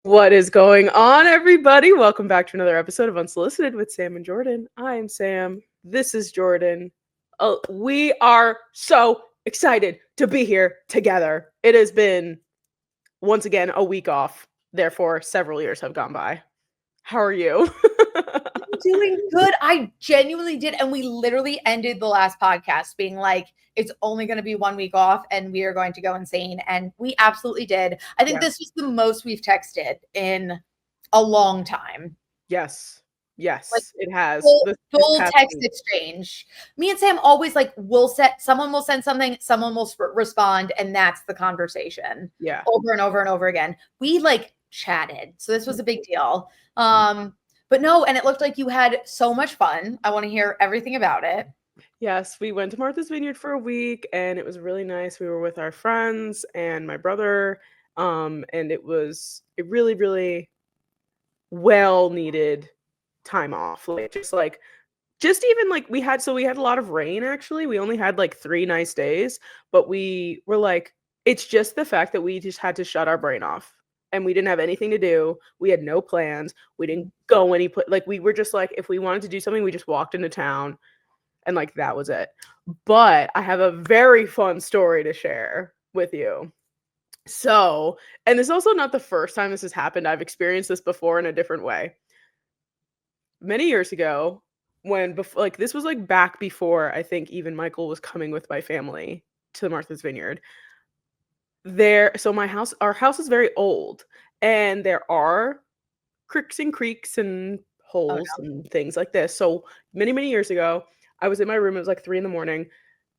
What is going on, everybody? Welcome back to another episode of Unsolicited with Sam and Jordyn. I am Sam. This is Jordyn. We are so excited to be here together. It has been, once again, a week off. Therefore, several years have gone by. How are you? I'm doing good. I genuinely did. And we literally ended the last podcast being like, it's only going to be 1 week off and we are going to go insane. And we absolutely did. I think this was the most we've texted in a long time. Yes, like, it has. Full text exchange. Me and Sam always someone will send something, someone will respond, and that's the conversation. Yeah. Over and over and over again. We chatted. So this was a big deal. But no, and it looked like you had so much fun. I want to hear everything about it. Yes, we went to Martha's Vineyard for a week and it was really nice. We were with our friends and my brother. And it was a really, really well needed time off. We had a lot of rain actually. We only had 3 nice days, but we were like, it's just the fact that we just had to shut our brain off. And we didn't have anything to do. We had no plans. We didn't go any place. We were just if we wanted to do something, we just walked into town and that was it. But I have a very fun story to share with you. So, and this is also not the first time this has happened. I've experienced this before in a different way. Many years ago, this was back before I think even Michael was coming with my family to Martha's Vineyard. Our house is very old and there are crooks and creeks and holes and things like this. So many, many years ago, I was in my room. It was 3 a.m.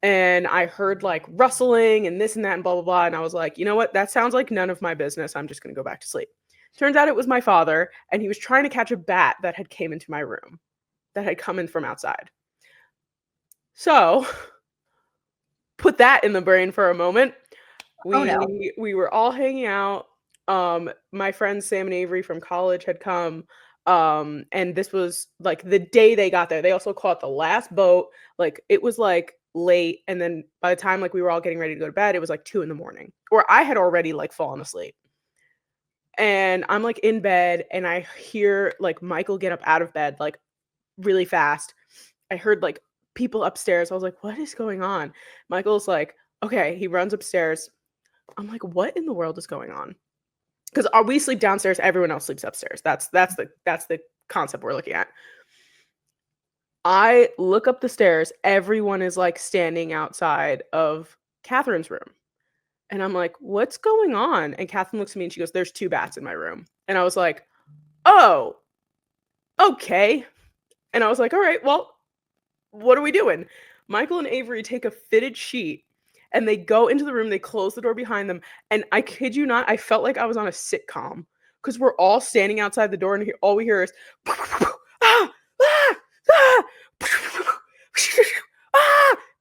and I heard rustling and this and that and blah, blah, blah. And I was like, you know what? That sounds like none of my business. I'm just going to go back to sleep. Turns out it was my father and he was trying to catch a bat that had came into my room, that had come in from outside. So put that in the brain for a moment. We were all hanging out. My friends Sam and Avery from college had come. And this was the day they got there. They also caught the last boat. It was late. And then by the time we were all getting ready to go to bed, it was 2 a.m, or I had already fallen asleep. And I'm in bed and I hear Michael get up out of bed really fast. I heard people upstairs. I was like, what is going on? Michael's okay. He runs upstairs. I'm like, what in the world is going on? Because we sleep downstairs, everyone else sleeps upstairs. That's the concept we're looking at. I look up the stairs, everyone is standing outside of Catherine's room. And I'm like, what's going on? And Catherine looks at me and she goes, there's 2 bats in my room. And I was like, oh, okay. And I was like, all right, well, what are we doing? Michael and Avery take a fitted sheet and they go into the room, they close the door behind them. And I kid you not, I felt like I was on a sitcom because we're all standing outside the door and all we hear is,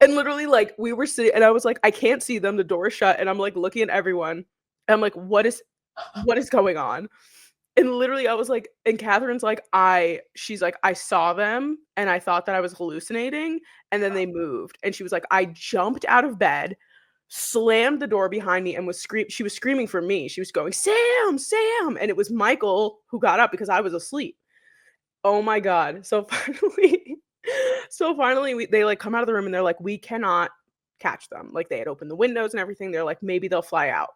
and literally we were sitting and I was like, I can't see them. The door is shut. And I'm looking at everyone. And I'm like, what is going on? And literally I was and Catherine's I saw them and I thought that I was hallucinating and then they moved. And she was I jumped out of bed, slammed the door behind me and she was screaming for me. She was going, Sam, Sam. And it was Michael who got up because I was asleep. Oh my God. So finally they come out of the room and they're we cannot catch them. They had opened the windows and everything. They're maybe they'll fly out.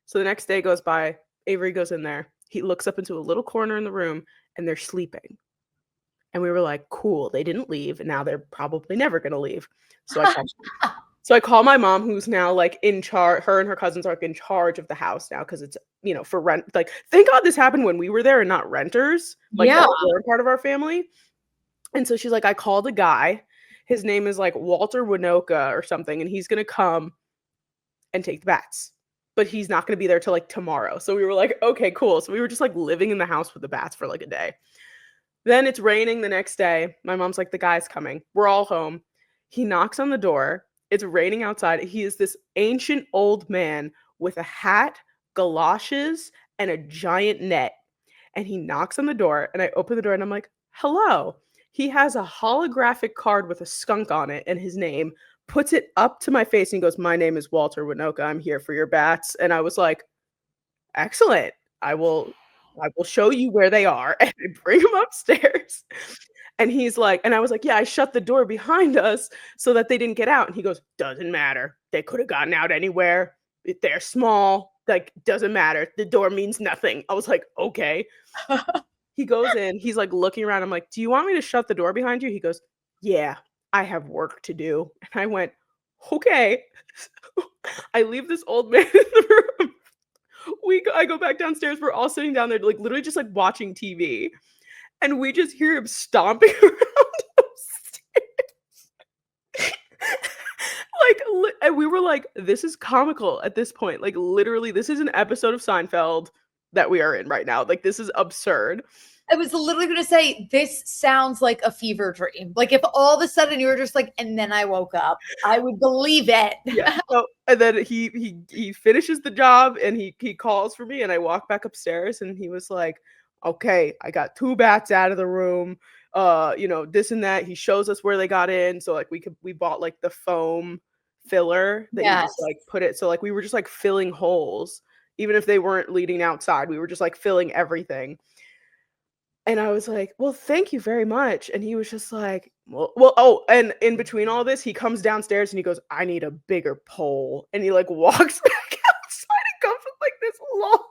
So the next day goes by, Avery goes in there. He looks up into a little corner in the room and they're sleeping. And we were cool, they didn't leave. And now they're probably never going to leave. So I call my mom, who's now in charge. Her and her cousins are in charge of the house now because it's, for rent. Thank God this happened when we were there and not renters. Yeah. They're part of our family. And so she's I called a guy. His name is Walter Winoka or something. And he's going to come and take the bats. But he's not going to be there till tomorrow. So we were okay, cool. So we were just living in the house with the bats for a day. Then it's raining the next day. My mom's the guy's coming. We're all home. He knocks on the door. It's raining outside. He is this ancient old man with a hat, galoshes, and a giant net. And he knocks on the door, and I open the door, and I'm like, hello. He has a holographic card with a skunk on it and his name, puts it up to my face, and he goes, my name is Walter Winoka. I'm here for your bats. And I was like, excellent. I will show you where they are. And I bring him upstairs. And he's like, and I was like, yeah, I shut the door behind us so that they didn't get out. And he goes, doesn't matter. They could have gotten out anywhere. They're small. Like, doesn't matter. The door means nothing. I was like, okay. He goes in. He's like looking around. I'm like, do you want me to shut the door behind you? He goes, yeah, I have work to do. And I went, okay. I leave this old man in the room. I go back downstairs. We're all sitting down there, like literally just like watching TV. And we just hear him stomping around upstairs. And we were like, this is comical at this point. Like, literally, this is an episode of Seinfeld that we are in right now. Like, this is absurd. I was literally going to say, this sounds like a fever dream. Like, if all of a sudden you were just like, and then I woke up, I would believe it. Yeah. So, and then he finishes the job, and he calls for me, and I walk back upstairs, and he was like, okay, I got 2 bats out of the room. This and that. He shows us where they got in. So like we bought like the foam filler that you just like put it. So like we were just like filling holes, even if they weren't leading outside. We were just like filling everything. And I was like, well, thank you very much. And he was just like, and in between all this, he comes downstairs and he goes, I need a bigger pole. And he like walks back outside and comes with like this long.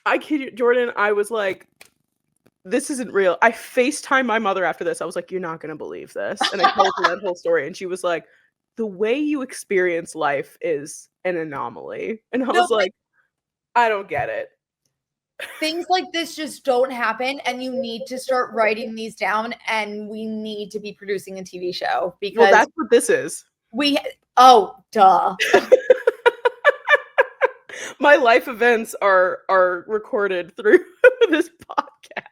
I kid you, Jordyn, I was like, this isn't real. I FaceTimed my mother after this. I was like, you're not going to believe this. And I told her that whole story. And she was like, the way you experience life is an anomaly. And I was like, I don't get it. Things like this just don't happen. And you need to start writing these down. And we need to be producing a TV show because that's what this is. Duh. My life events are recorded through this podcast.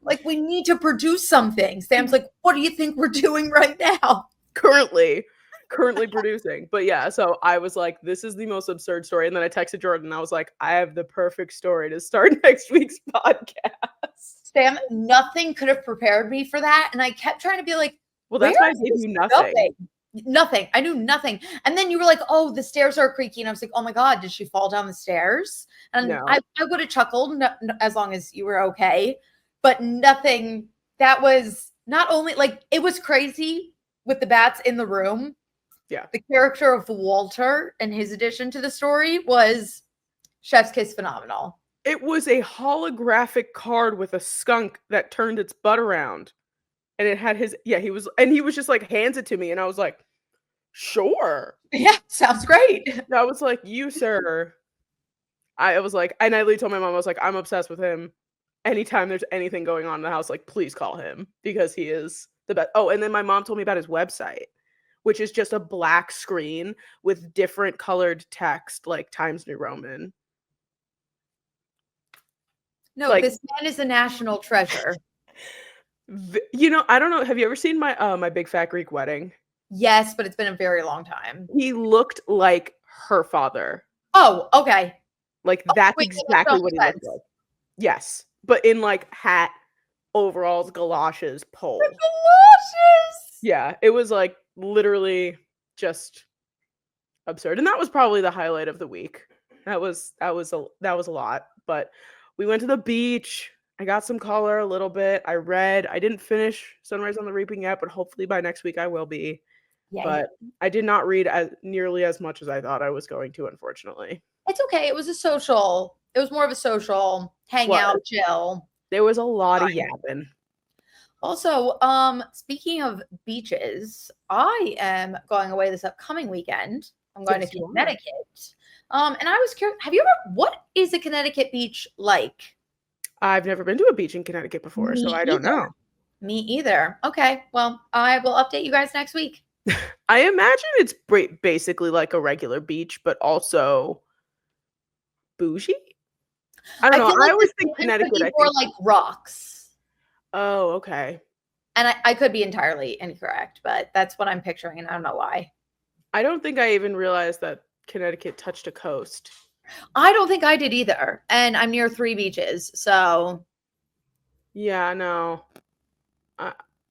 Like, we need to produce something. Sam's like, what do you think we're doing right now? Currently producing. But yeah, so I was like, this is the most absurd story. And then I texted Jordyn and I was like, I have the perfect story to start next week's podcast. Sam, nothing could have prepared me for that. And I kept trying to be like, well, that's why I gave you nothing. Nothing. I knew nothing. And then you were like, oh, the stairs are creaky. And I was like, oh my God, did she fall down the stairs? And no. I would have chuckled as long as you were okay. But nothing. That was not only like, it was crazy with the bats in the room. Yeah. The character of Walter and his addition to the story was chef's kiss phenomenal. It was a holographic card with a skunk that turned its butt around. And it had he was just like, hands it to me. And I was like, sure. Yeah, sounds great. And I was like, you, sir. I was like, and I literally told my mom, I was like, I'm obsessed with him. Anytime there's anything going on in the house, like, please call him because he is the best. Oh, and then my mom told me about his website, which is just a black screen with different colored text, like Times New Roman. No, like, this man is a national treasure. I don't know. Have you ever seen my Big Fat Greek Wedding? Yes, but it's been a very long time. He looked like her father. Oh, okay. Like that's exactly what he looked like. Yes, but in like hat, overalls, galoshes, pole. The galoshes. Yeah, it was like literally just absurd, and that was probably the highlight of the week. That was a lot, but we went to the beach. I got some color a little bit. I read. I didn't finish Sunrise on the Reaping yet, but hopefully by next week I will be. Yeah, but I did not read nearly as much as I thought I was going to, unfortunately. It's okay. It was more of a social hangout, chill. There was a lot of yapping. Also, speaking of beaches, I am going away this upcoming weekend. I'm going to Connecticut. And I was curious, what is a Connecticut beach like? I've never been to a beach in Connecticut before, so I don't know. Me either. Okay, well, I will update you guys next week. I imagine it's basically like a regular beach, but also bougie. I don't know. I always think Connecticut. I think more like rocks. Oh, okay. And I could be entirely incorrect, but that's what I'm picturing, and I don't know why. I don't think I even realized that Connecticut touched a coast. I don't think I did either. And I'm near 3 beaches. So. Yeah, no.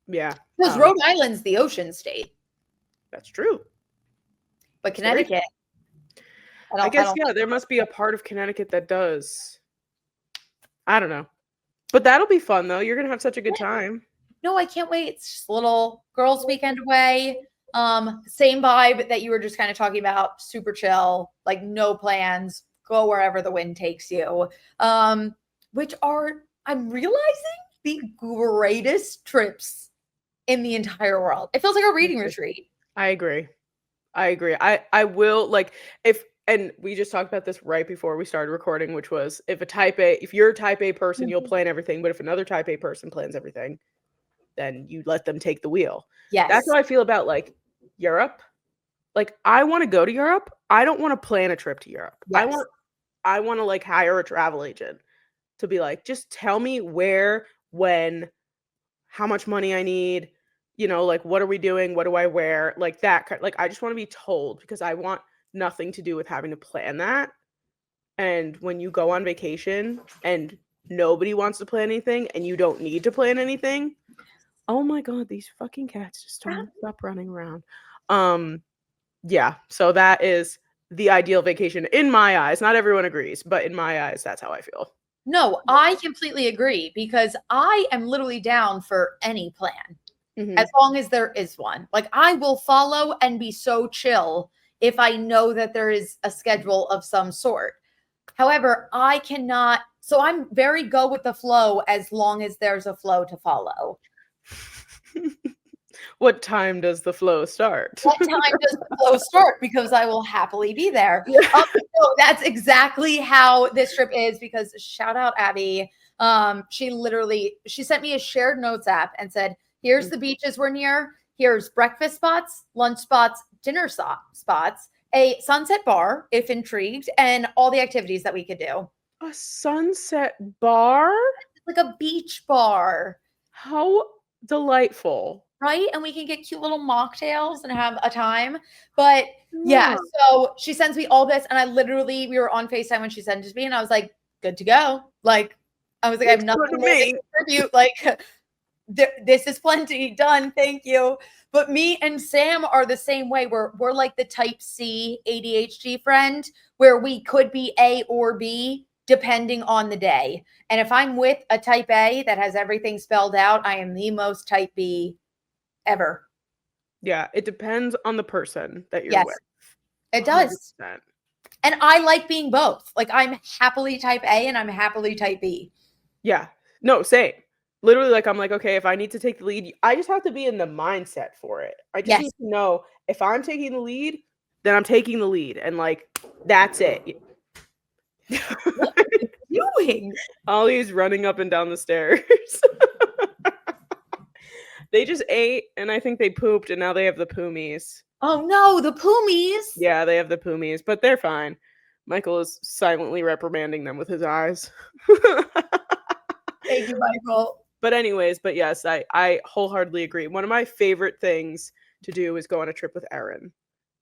Yeah. Because Rhode Island's the ocean state. That's true. But Connecticut. I guess, yeah, there must be a part of Connecticut that does. I don't know. But that'll be fun, though. You're going to have such a good time. No, I can't wait. It's just a little girls' weekend away. Same vibe that you were just kind of talking about. Super chill, like no plans. Go wherever the wind takes you. Which are, I'm realizing, the greatest trips in the entire world. It feels like a reading retreat. I agree. I will, like, and we just talked about this right before we started recording, which was if you're a type A person, you'll plan everything. But if another type A person plans everything, then you let them take the wheel. Yes. That's how I feel about, like, Europe. Like, I want to go to Europe. I don't want to plan a trip to Europe. Yes. I want to, like, hire a travel agent to be like, just tell me where, when, how much money I need, you know, like, what are we doing? What do I wear? Like that. Like, I just want to be told, because I want nothing to do with having to plan that. And when you go on vacation and nobody wants to plan anything and you don't need to plan anything, oh my God, these fucking cats just don't stop running around. Yeah, so that is the ideal vacation in my eyes. Not everyone agrees, but in my eyes, that's how I feel. No, I completely agree, because I am literally down for any plan. As long as there is one. Like, I will follow and be so chill if I know that there is a schedule of some sort. However, I cannot. So I'm very go with the flow as long as there's a flow to follow. What time does the flow start? What time does the flow start? Because I will happily be there. Yeah. So that's exactly how this trip is, because shout out Abby. She sent me a shared notes app and said, here's the beaches we're near. Here's breakfast spots, lunch spots, dinner spots, a sunset bar, if intrigued, and all the activities that we could do. A sunset bar? Like a beach bar. How delightful. Right? And we can get cute little mocktails and have a time. But yeah, so she sends me all this. And we were on FaceTime when she sent it to me. And I was like, good to go. Like, I was like, I have nothing to contribute. Like, this is plenty. Done. Thank you. But me and Sam are the same way. We're like the type C ADHD friend, where we could be A or B depending on the day. And if I'm with a type A that has everything spelled out, I am the most type B ever. Yeah, it depends on the person that you're with. It does. 100%. And I like being both. Like, I'm happily type A and I'm happily type B. Yeah. No, same. Literally, like, I'm like, okay, if I need to take the lead, I just have to be in the mindset for it. I just need to know, if I'm taking the lead, then I'm taking the lead. And, like, that's it. What are you doing? Ollie's running up and down the stairs. They just ate, and I think they pooped, and now they have the poomies. Oh, no, the poomies. Yeah, they have the poomies, but they're fine. Michael is silently reprimanding them with his eyes. Thank you, Michael. But anyways, but yes, I wholeheartedly agree. One of my favorite things to do is go on a trip with Erin,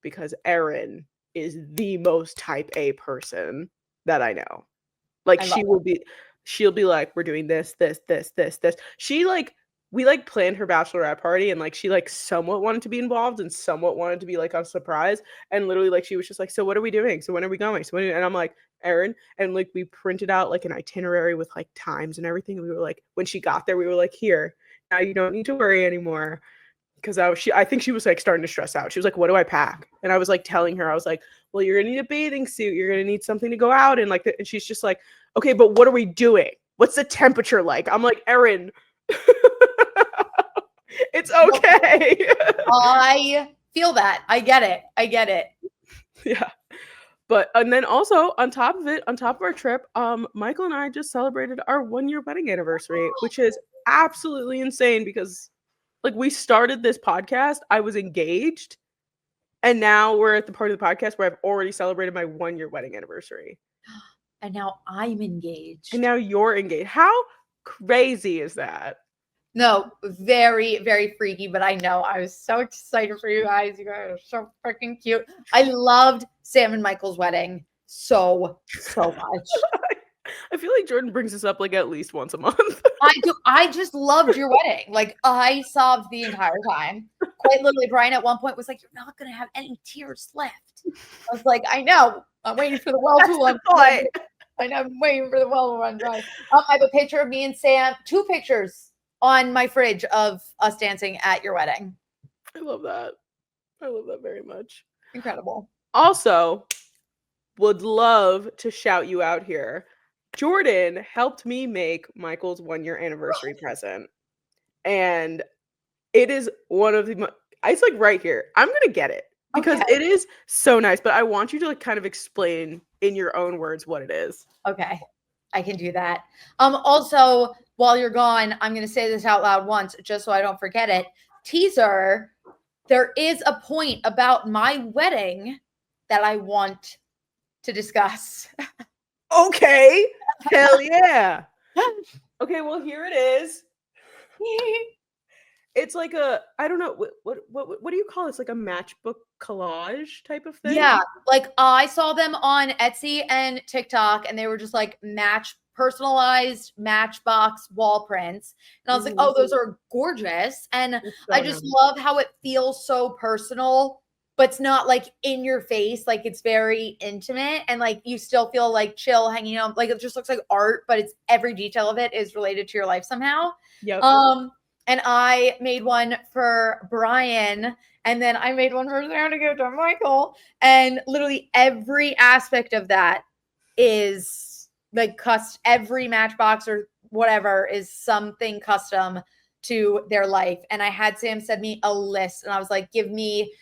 because Erin is the most type A person that I know. Like, she'll be like, we're doing this. She, like, we, like, planned her bachelorette party, and, like, she, like, somewhat wanted to be involved and somewhat wanted to be, like, a surprise. And literally, like, she was just like, so what are we doing? So when are we going? And I'm like, Erin. And, like, we printed out, like, an itinerary with, like, times and everything. And we were like, when she got there, we were like, here, now you don't need to worry anymore. Because I think she was, like, starting to stress out. She was like, what do I pack? And I was, like, telling her, I was like, well, you're gonna need a bathing suit. You're gonna need something to go out in. Like, and she's just like, okay, but what are we doing? What's the temperature like? I'm like, Erin. It's okay. I feel that. I get it. Yeah. But, and then also on top of our trip, Michael and I just celebrated our 1-year wedding anniversary, which is absolutely insane, because, like, we started this podcast, I was engaged, and now we're at the part of the podcast where I've already celebrated my 1-year wedding anniversary. And now I'm engaged. And now you're engaged. How crazy is that? No, very, very freaky, but I know I was so excited for you guys. You guys are so freaking cute. I loved Sam and Michael's wedding so much. I feel like Jordyn brings this up like at least once a month. I do. I just loved your wedding. Like I sobbed the entire time. Quite literally, Brian at one point was like, "You're not gonna have any tears left." I was like, "I know. I'm waiting for the well to run dry." I know. I'm waiting for the well to run dry. I have a picture of me and Sam. 2 pictures on my fridge of us dancing at your wedding. I love that. I love that very much. Incredible. Also, would love to shout you out here. Jordyn helped me make Michael's 1-year anniversary present. And it is one of the it's like right here. I'm going to get it because Okay. it is so nice, but I want you to like kind of explain in your own words what it is. Okay. I can do that. Also, while you're gone, I'm going to say this out loud once just so I don't forget it. Teaser, there is a point about my wedding that I want to discuss. Okay. Hell yeah. Okay, well here it is. It's like a I don't know what do you call this? Like a matchbook collage type of thing? Yeah, like I saw them on Etsy and TikTok, and they were just like personalized Matchbox wall prints, and I was like, "Oh, those are gorgeous!" And I just love how it feels so personal, but it's not like in your face, like it's very intimate, and like you still feel like chill hanging out. Like it just looks like art, but it's every detail of it is related to your life somehow. Yep. And I made one for Brian. And then I made one for Sarah to give to Michael. And literally every aspect of that is like every Matchbox or whatever is something custom to their life. And I had Sam send me a list, and I was like, give me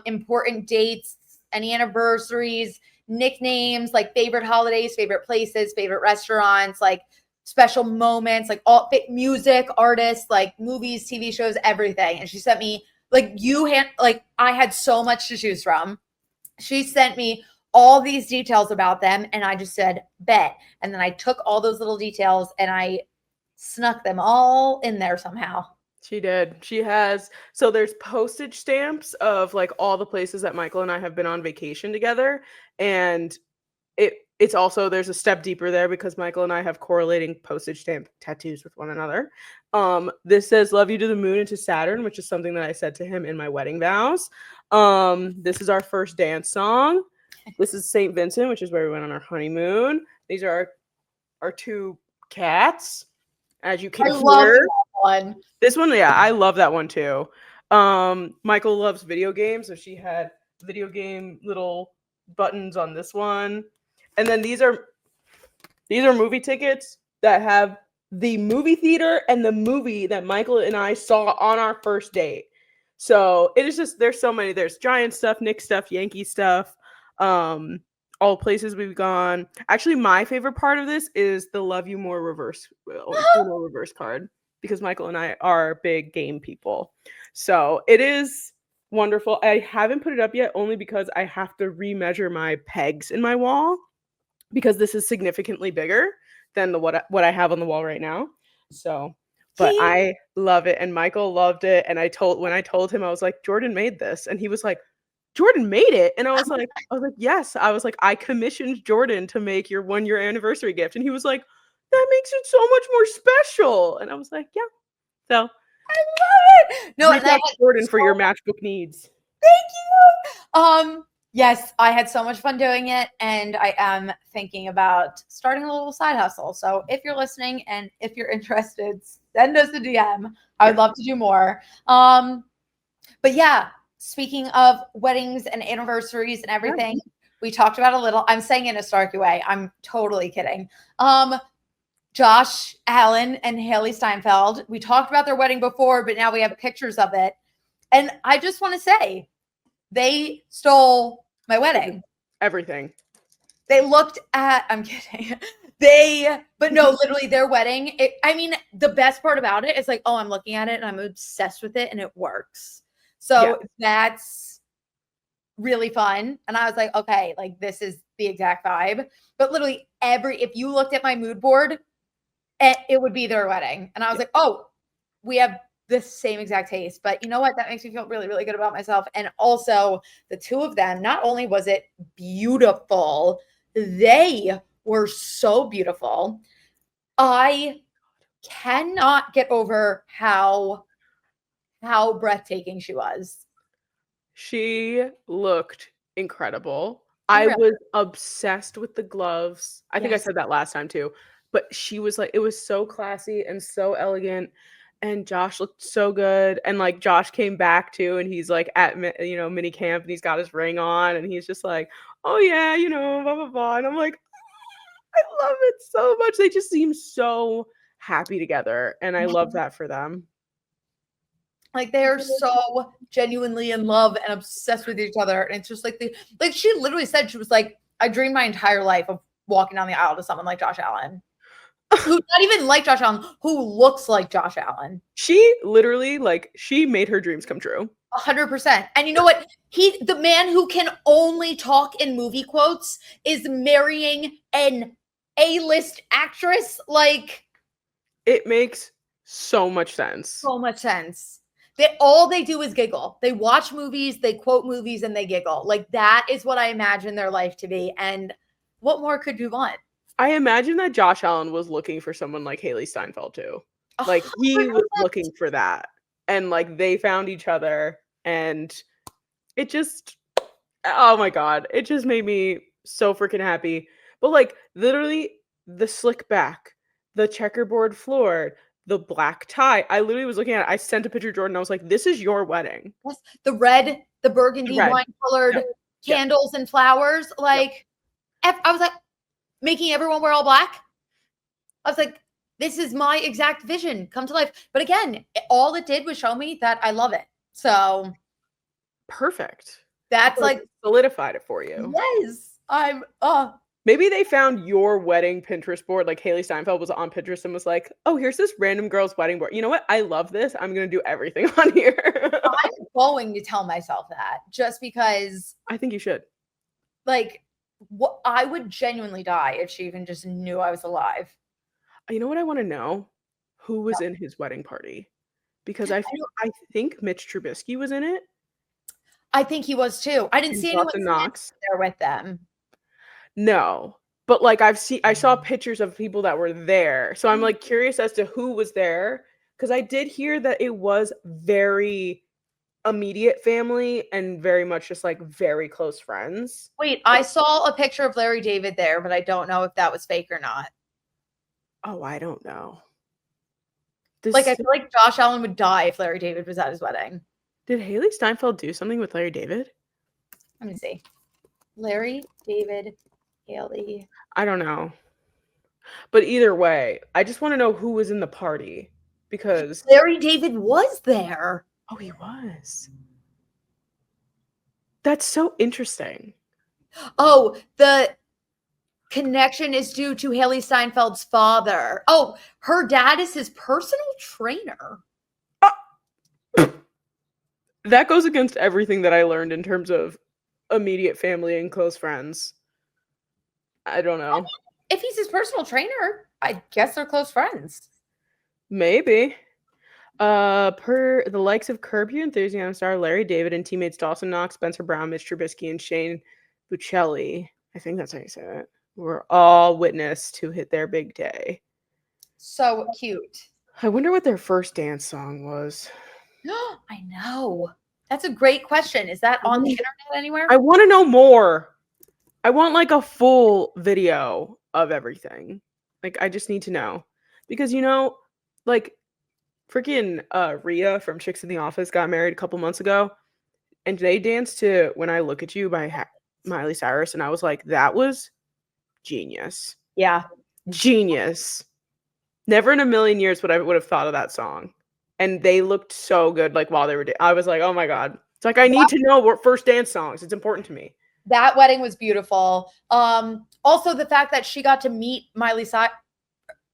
important dates, any anniversaries, nicknames, like favorite holidays, favorite places, favorite restaurants, like special moments, like all music, artists, like movies, TV shows, everything. And she sent me like I had so much to choose from. She sent me all these details about them, and I just said, bet. And then I took all those little details and I snuck them all in there somehow. She did. She has so there's postage stamps of like all the places that Michael and I have been on vacation together, and it's also there's a step deeper there because Michael and I have correlating postage stamp tattoos with one another. This says "Love you to the moon and to Saturn," which is something that I said to him in my wedding vows. This is our first dance song. This is St. Vincent, which is where we went on our honeymoon. These are our 2 cats, as you can hear. One. This one, yeah, I love that one too. Michael loves video games, so she had video game little buttons on this one. And then these are movie tickets that have the movie theater and the movie that Michael and I saw on our first date. So it is just there's so many. There's Giant stuff, Knicks stuff, Yankee stuff, all places we've gone. Actually, my favorite part of this is the "Love You More" reverse card because Michael and I are big game people. So it is wonderful. I haven't put it up yet only because I have to remeasure my pegs in my wall, because this is significantly bigger than what I have on the wall right now. So, but I love it, and Michael loved it. And when I told him, I was like, Jordyn made this, and he was like, Jordyn made it, and I was like, yes. I was like, I commissioned Jordyn to make your 1-year anniversary gift, and he was like, that makes it so much more special. And I was like, yeah. So I love it. No, reach out to Jordyn for your matchbook needs. Thank you. Yes, I had so much fun doing it, and I am thinking about starting a little side hustle. So if you're listening and if you're interested, send us a DM. I would love to do more. But yeah, speaking of weddings and anniversaries and everything, we talked about a little. I'm saying it in a snarky way. I'm totally kidding. Josh Allen and Hailee Steinfeld. We talked about their wedding before, but now we have pictures of it. And I just want to say, they stole my wedding. Everything. They looked at, I'm kidding. But no, literally their wedding. I mean, the best part about it is like, oh, I'm looking at it and I'm obsessed with it and it works. So that's really fun. And I was like, okay, like this is the exact vibe. But literally if you looked at my mood board, it would be their wedding. And I was like, oh, we have the same exact taste, but you know what? That makes me feel really, really good about myself. And also the two of them, not only was it beautiful, they were so beautiful. I cannot get over how breathtaking she was. She looked incredible. I was obsessed with the gloves. I think I said that last time too. But she was like, it was so classy and so elegant. And Josh looked so good. And like Josh came back too, and he's like at mini camp, and he's got his ring on, and he's just like, oh yeah, blah blah blah. And I'm like, I love it so much. They just seem so happy together, and I love that for them. Like they're so genuinely in love and obsessed with each other. And it's just like she literally said, she was like, I dreamed my entire life of walking down the aisle to someone like Josh Allen. Who's not even like Josh Allen, who looks like Josh Allen. She literally, she made her dreams come true. 100%. And you know what? The man who can only talk in movie quotes is marrying an A-list actress. Like, it makes so much sense. So much sense. All they do is giggle. They watch movies, they quote movies, and they giggle. Like, that is what I imagine their life to be. And what more could you want? I imagine that Josh Allen was looking for someone like Hailee Steinfeld too. Like, he was looking for that. And like they found each other, and it just, oh my God, it just made me so freaking happy. But like literally the slick back, the checkerboard floor, the black tie. I literally was looking at it. I sent a picture to Jordyn. I was like, this is your wedding. Yes. The red, the burgundy wine colored candles and flowers. Like, I was like, making everyone wear all black. I was like, this is my exact vision come to life. But again, all it did was show me that I love it. So perfect. That's like solidified it for you. Yes. Maybe they found your wedding Pinterest board. Like Hailee Steinfeld was on Pinterest and was like, oh, here's this random girl's wedding board. You know what? I love this. I'm going to do everything on here. I'm going to tell myself that just because. I think you should. Like, I would genuinely die if she even just knew I was alive. You know what I want to know? Who was in his wedding party? Because I think Mitch Trubisky was in it. I think he was too. I didn't see anyone there with them. No, but like I saw pictures of people that were there. So I'm like curious as to who was there, because I did hear that it was very immediate family and very much just like very close friends. Wait, I saw a picture of Larry David there, but I don't know if that was fake or not. Oh, I don't know. I feel like Josh Allen would die if Larry David was at his wedding. Did Hailee Steinfeld do something with Larry David? Let me see. Larry David, Hailee. I don't know. But either way, I just want to know who was in the party, because Larry David was there. Oh, he was. That's so interesting. Oh, the connection is due to Hailee Steinfeld's father. Oh, her dad is his personal trainer. That goes against everything that I learned in terms of immediate family and close friends. I don't know. If he's his personal trainer, I guess they're close friends. Maybe. Per the likes of Curb Your Enthusiasm star Larry David and teammates Dawson Knox, Spencer Brown, Mitch Trubisky, and Shane Buccelli, I think that's how you say it, were all witness to hit their big day. So cute. I wonder what their first dance song was. I know. That's a great question. Is that on the internet anywhere? I want to know more. I want like a full video of everything. Like, I just need to know. Because, like, freaking Rhea from Chicks in the Office got married a couple months ago, and they danced to When I Look at You by Miley Cyrus, and I was like, that was genius. Yeah. Genius. Never in a million years would I would have thought of that song. And they looked so good, like, while they were I was like, oh my God. It's like, I need to know what first dance songs. It's important to me. That wedding was beautiful. Also the fact that she got to meet Miley Cyrus.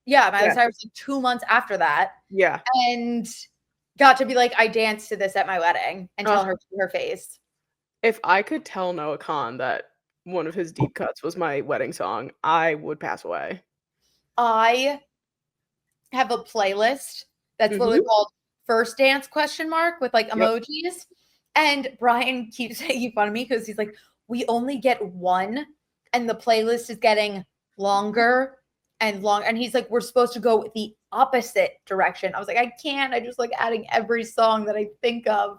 Yeah, Miley Cyrus like 2 months after that. Yeah. And got to be like, I danced to this at my wedding and tell her to her face. If I could tell Noah Khan that one of his deep cuts was my wedding song, I would pass away. I have a playlist that's literally called first dance ? With like emojis. And Brian keeps making fun of me because he's like, we only get one and the playlist is getting longer and long. And he's like, we're supposed to go the opposite direction. I was like, I can't. I just like adding every song that I think of.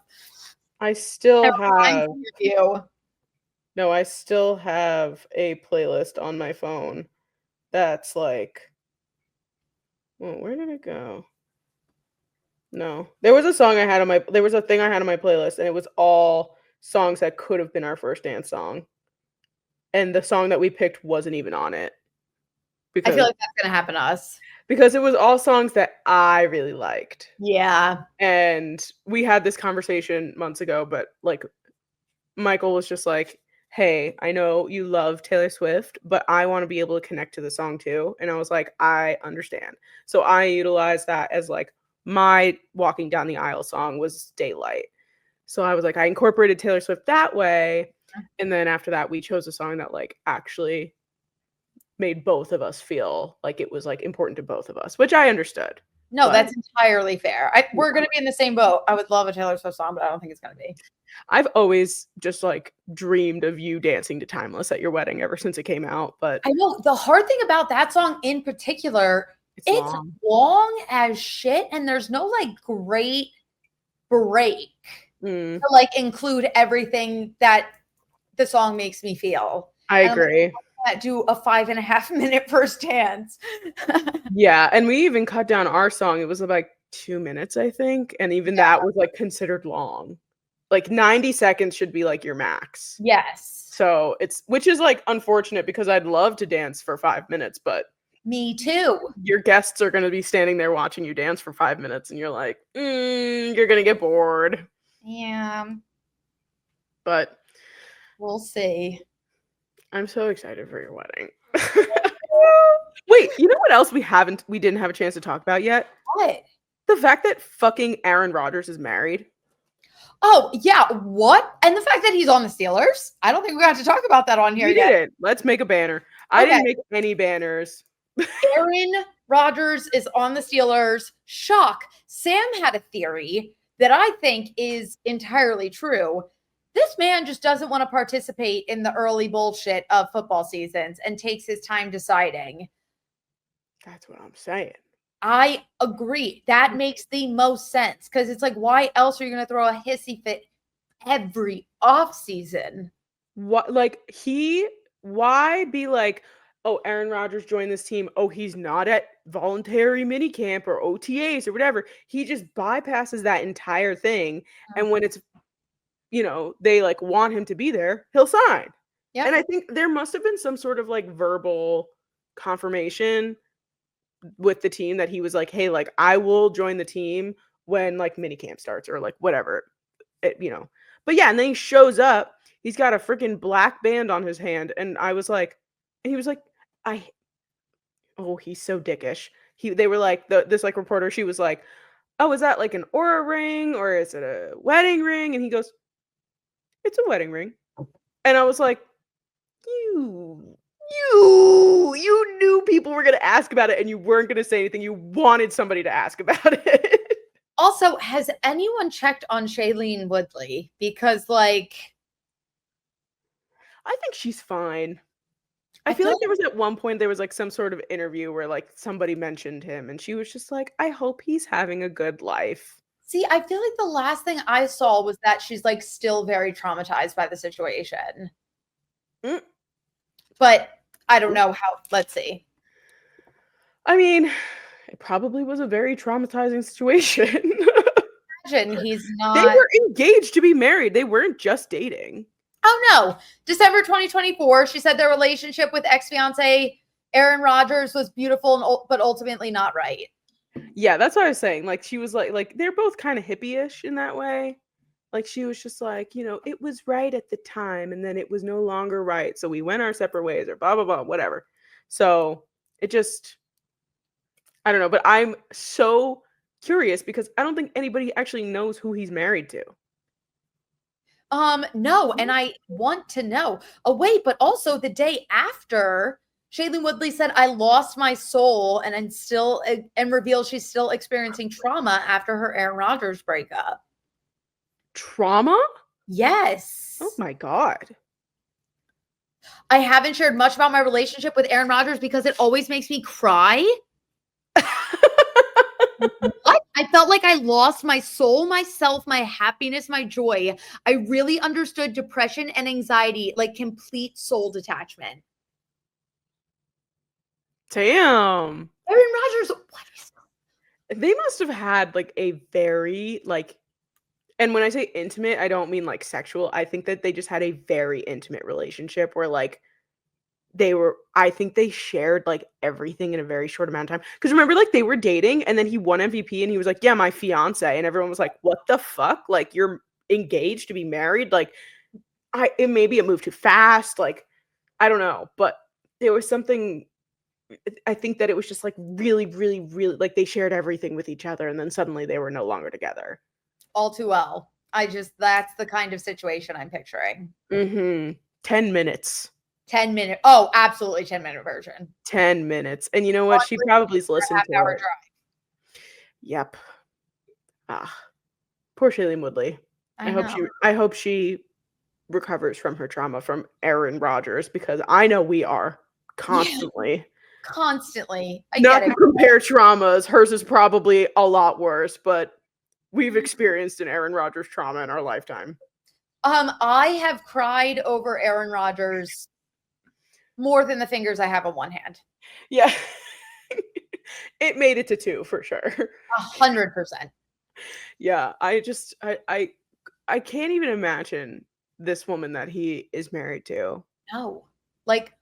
I still have you. No, I still have a playlist on my phone that's like, well, where did it go? No. There was a thing I had on my playlist, and it was all songs that could have been our first dance song. And the song that we picked wasn't even on it. I feel like that's gonna happen to us. Because it was all songs that I really liked. Yeah. And we had this conversation months ago, but like Michael was just like, hey, I know you love Taylor Swift, but I want to be able to connect to the song too. And I was like, I understand. So I utilized that as like my walking down the aisle song was Daylight. So I was like, I incorporated Taylor Swift that way. And then after that, we chose a song that like actually made both of us feel like it was like important to both of us, which I understood. No, that's entirely fair. We're going to be in the same boat. I would love a Taylor Swift song, but I don't think it's going to be. I've always just like dreamed of you dancing to Timeless at your wedding ever since it came out. But I know the hard thing about that song in particular, it's long as shit. And there's no like great break to like include everything that the song makes me feel. I agree. Do a 5.5 minute first dance. Yeah, and we even cut down our song. It was like 2 minutes, I think, and even that was like considered long. Like 90 seconds should be like your max. Yes. So which is like unfortunate because I'd love to dance for 5 minutes, but me too. Your guests are going to be standing there watching you dance for 5 minutes, and you're like, you're going to get bored. Yeah. But we'll see. I'm so excited for your wedding. Wait, you know what else we didn't have a chance to talk about yet? What? The fact that fucking Aaron Rodgers is married. Oh, yeah. What? And the fact that he's on the Steelers? I don't think we got to talk about that on here yet. Didn't. Let's make a banner. I didn't make any banners. Aaron Rodgers is on the Steelers. Shock. Sam had a theory that I think is entirely true. This man just doesn't want to participate in the early bullshit of football seasons and takes his time deciding. That's what I'm saying. I agree. That makes the most sense because it's like, why else are you going to throw a hissy fit every offseason? What, like, why be like, oh, Aaron Rodgers joined this team. Oh, he's not at voluntary minicamp or OTAs or whatever. He just bypasses that entire thing. And when it's, they like want him to be there, he'll sign. Yeah. And I think there must have been some sort of like verbal confirmation with the team that he was like, hey, like I will join the team when like minicamp starts or like whatever, But yeah, and then he shows up. He's got a freaking black band on his hand. And I was like, and he was like, he's so dickish. They were like, this like reporter, she was like, oh, is that like an Aura ring or is it a wedding ring? And he goes, it's a wedding ring. And I was like, you knew people were going to ask about it and you weren't going to say anything. You wanted somebody to ask about it. Also, has anyone checked on Shailene Woodley? Because like, I think she's fine. I feel like there was at one point, there was like some sort of interview where like somebody mentioned him and she was just like, I hope he's having a good life. See, I feel like the last thing I saw was that she's like still very traumatized by the situation. But I don't know how, let's see. I mean, it probably was a very traumatizing situation. Imagine he's not. They were engaged to be married. They weren't just dating. Oh no. December 2024, she said their relationship with ex-fiance Aaron Rodgers was beautiful, but ultimately not right. Yeah, that's what I was saying. Like she was like they're both kind of hippie-ish in that way. Like she was just like, it was right at the time and then it was no longer right. So we went our separate ways or blah, blah, blah, whatever. So it just, I don't know. But I'm so curious because I don't think anybody actually knows who he's married to. No. And I want to know. Oh, wait, but also the day after Shailene Woodley said, I lost my soul and revealed she's still experiencing trauma after her Aaron Rodgers breakup. Trauma? Yes. Oh my God. I haven't shared much about my relationship with Aaron Rodgers because it always makes me cry. What? I felt like I lost my soul, myself, my happiness, my joy. I really understood depression and anxiety, like complete soul detachment. Damn. Aaron Rodgers, what is that? They must have had like a very like, and when I say intimate, I don't mean like sexual. I think that they just had a very intimate relationship where like I think they shared like everything in a very short amount of time. Because remember, like they were dating and then he won MVP and he was like, yeah, my fiance. And everyone was like, what the fuck? Like you're engaged to be married? Like maybe it moved too fast. Like, I don't know. But there was something, I think that it was just like really, really, really like they shared everything with each other and then suddenly they were no longer together. All too well. That's the kind of situation I'm picturing. 10 minutes. 10 minute. Oh, absolutely 10-minute version. 10 minutes. And you know what? She probably's listened to half-hour it. drive. Yep. Poor Shailene Woodley. I hope she recovers from her trauma from Aaron Rodgers because I know we are constantly. Yeah, constantly. Not to compare traumas. Hers is probably a lot worse, but we've experienced an Aaron Rodgers trauma in our lifetime. I have cried over Aaron Rodgers more than the fingers I have on one hand. Yeah. It made it to 2 for sure. 100%. Yeah, I can't even imagine this woman that he is married to. No. Like,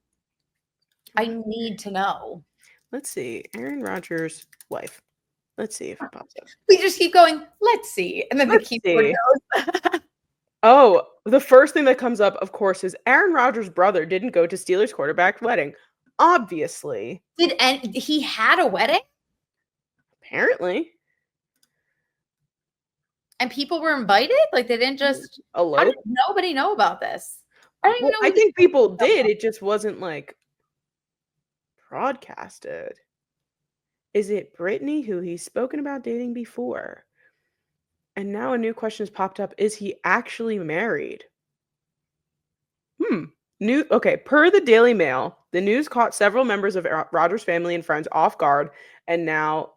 I need to know. Let's see. Aaron Rodgers' wife. Let's see if it pops up. We just keep going, let's see. And then the keyboard goes. Oh, the first thing that comes up, of course, is Aaron Rodgers' brother didn't go to Steelers quarterback wedding. Obviously. He had a wedding? Apparently. And people were invited? Like they didn't just elope? How did nobody know about this? I don't even know. I think people did. It just wasn't like broadcasted. Is it Brittany who he's spoken about dating before? And now a new question has popped up. Is he actually married? Okay, per the Daily Mail, the news caught several members of Rodgers' family and friends off guard, and now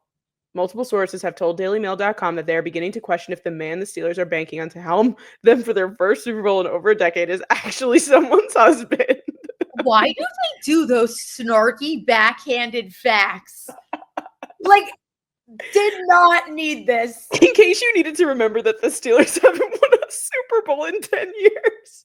multiple sources have told DailyMail.com that they are beginning to question if the man the Steelers are banking on to helm them for their first Super Bowl in over a decade is actually someone's husband. Why do they do those snarky, backhanded facts? Like, did not need this. In case you needed to remember that the Steelers haven't won a Super Bowl in 10 years.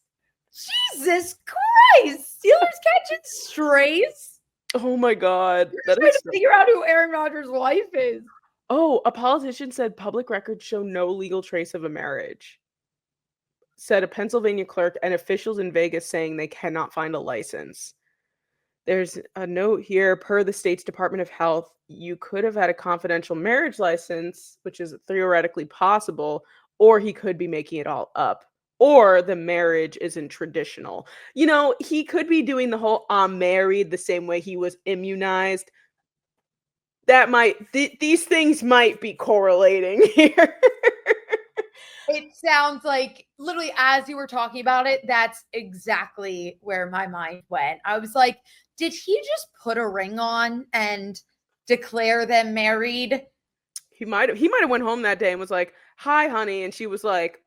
Jesus Christ! Steelers catching strays? Oh my God. That is to figure out who Aaron Rodgers' wife is. Oh, a politician said public records show no legal trace of a marriage. Said a Pennsylvania clerk and officials in Vegas saying they cannot find a license. There's a note here, per the state's Department of Health, you could have had a confidential marriage license, which is theoretically possible, or he could be making it all up. Or the marriage isn't traditional. You know, he could be doing the whole I'm married the same way he was immunized. That these things might be correlating here. It sounds like literally as you were talking about it, that's exactly where my mind went. I was like, did he just put a ring on and declare them married? He might have went home that day and was like, "Hi, honey," and she was like,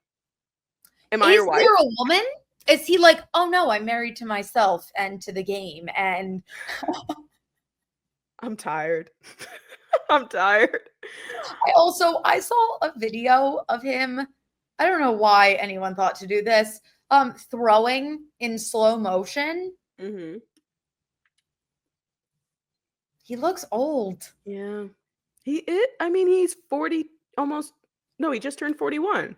"Am I your wife?" Is there a woman? Is he like, "Oh no, I'm married to myself and to the game," and I'm tired. I'm tired. I saw a video of him. I don't know why anyone thought to do this. Throwing in slow motion. Mm-hmm. He looks old. Yeah. He's 40 almost. No, he just turned 41.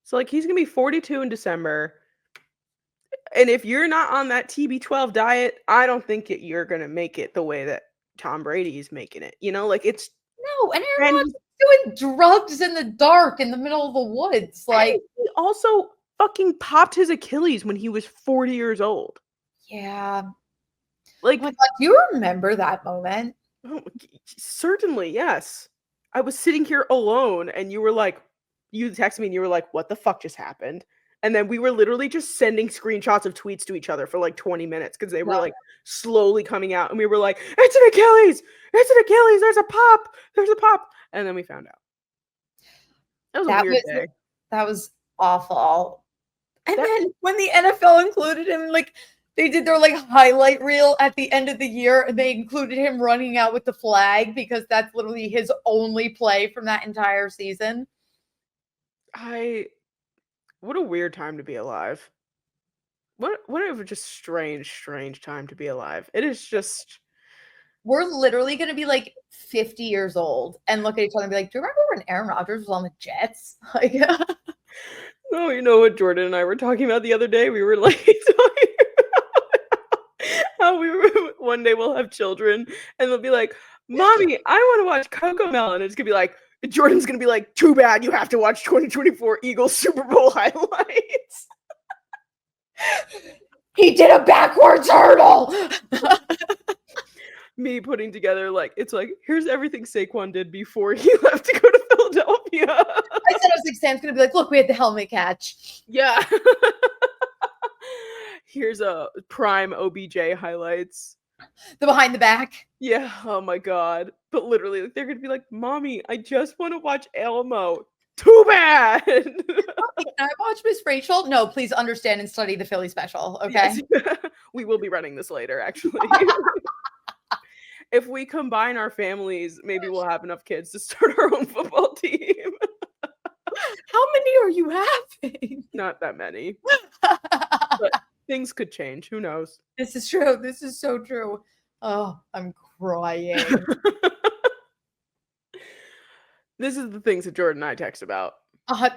So like he's going to be 42 in December. And if you're not on that TB12 diet, I don't think you're going to make it the way that Tom Brady is making it. You know, like it's no, and Aaron Rodgers doing drugs in the dark in the middle of the woods. Like he also fucking popped his Achilles when he was 40 years old. Yeah. Oh my God, do you remember that moment? Oh, certainly, yes. I was sitting here alone and you texted me and you were like, "What the fuck just happened?" And then we were literally just sending screenshots of tweets to each other for like 20 minutes because they were No. like slowly coming out and we were like, "It's an Achilles! It's an Achilles! There's a pop! There's a pop!" And then we found out. That was a weird day. That was awful. And That then when the NFL included him, like they did their like highlight reel at the end of the year, and they included him running out with the flag because that's literally his only play from that entire season. What a weird time to be alive. What a just strange time to be alive. It is just We're literally going to be like 50 years old and look at each other and be like, do you remember when Aaron Rodgers was on the Jets? Like, oh, you know what Jordyn and I were talking about the other day? We were like talking about how one day we'll have children and they'll be like, "Mommy, I want to watch Cocomelon." And it's gonna be like, Jordan's gonna be like, "Too bad, you have to watch 2024 Eagles Super Bowl highlights." he did a backwards hurdle. Me putting together it's like, here's everything Saquon did before he left to go to Philadelphia. I said, I was like, Sam's gonna be like, look, we had the helmet catch. Yeah. Here's a prime OBJ highlights. The behind the back. Yeah. Oh my God. But literally, they're gonna be like, "Mommy, I just want to watch Elmo." Too bad. Can I watch Miss Rachel? No, please understand and study the Philly special. Okay. Yes. We will be running this later, actually. If we combine our families, maybe we'll have enough kids to start our own football team. How many are you having? Not that many. But things could change. Who knows? This is true. This is so true. Oh, I'm crying. This is the things that Jordyn and I text about.